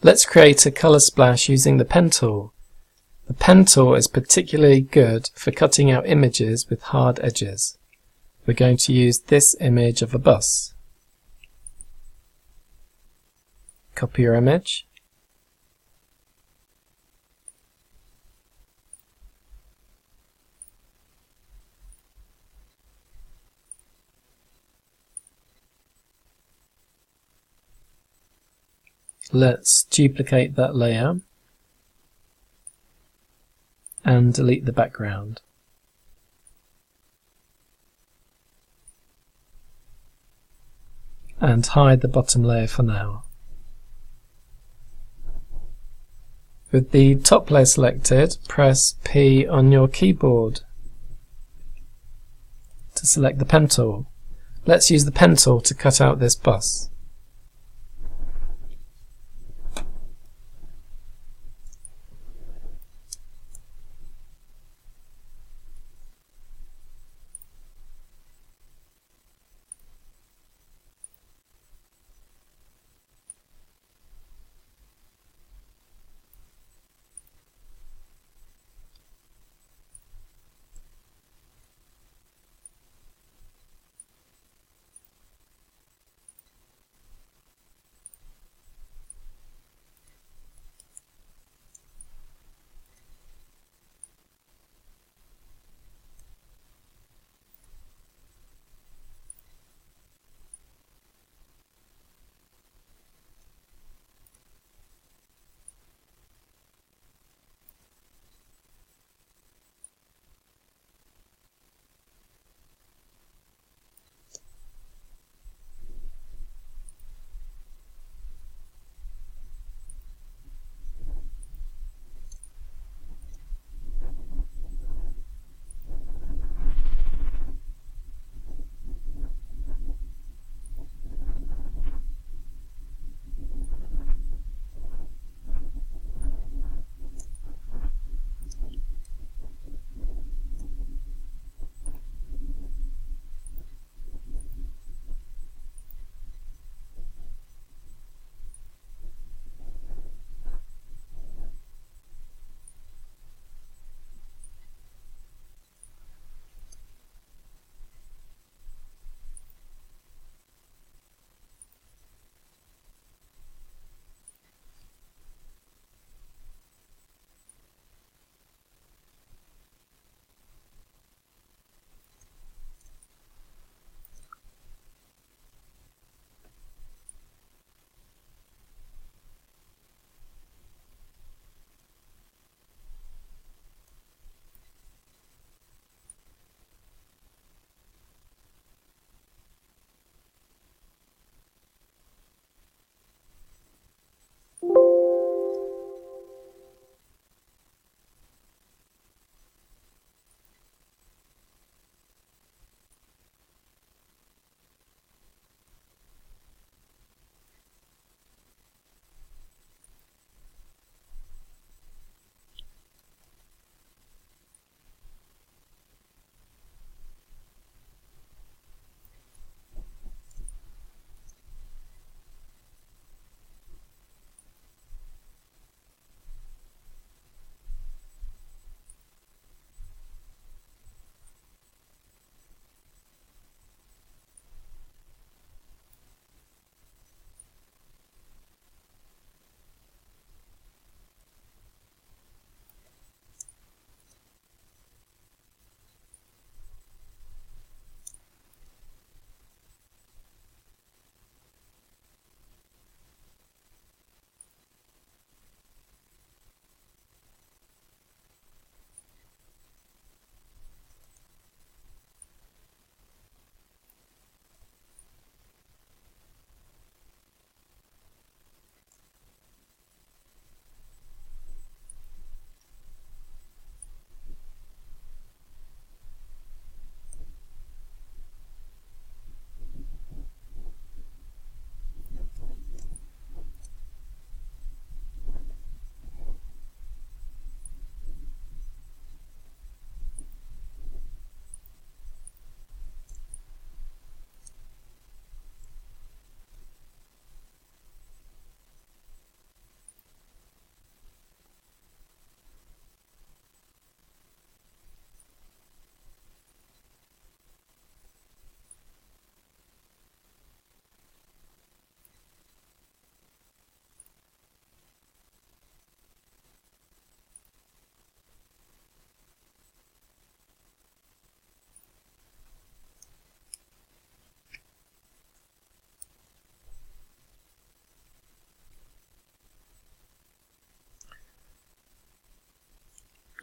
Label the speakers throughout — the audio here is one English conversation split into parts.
Speaker 1: Let's create a colour splash using the pen tool. The pen tool is particularly good for cutting out images with hard edges. We're going to use this image of a bus. Copy your image. Let's duplicate that layer and delete the background. And hide the bottom layer for now. With the top layer selected, press P on your keyboard to select the pen tool. Let's use the pen tool to cut out this bus.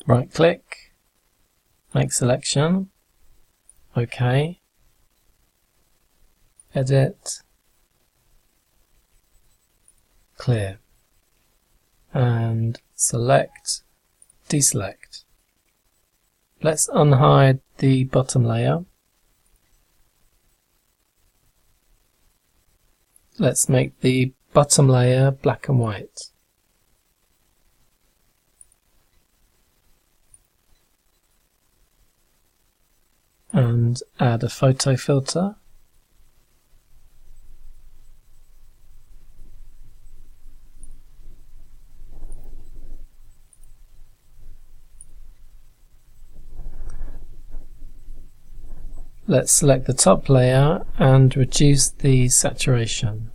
Speaker 1: Right click, make selection, OK, edit, clear, and select, deselect. Let's unhide the bottom layer. Let's make the bottom layer black and white. And add a photo filter. Let's select the top layer and reduce the saturation.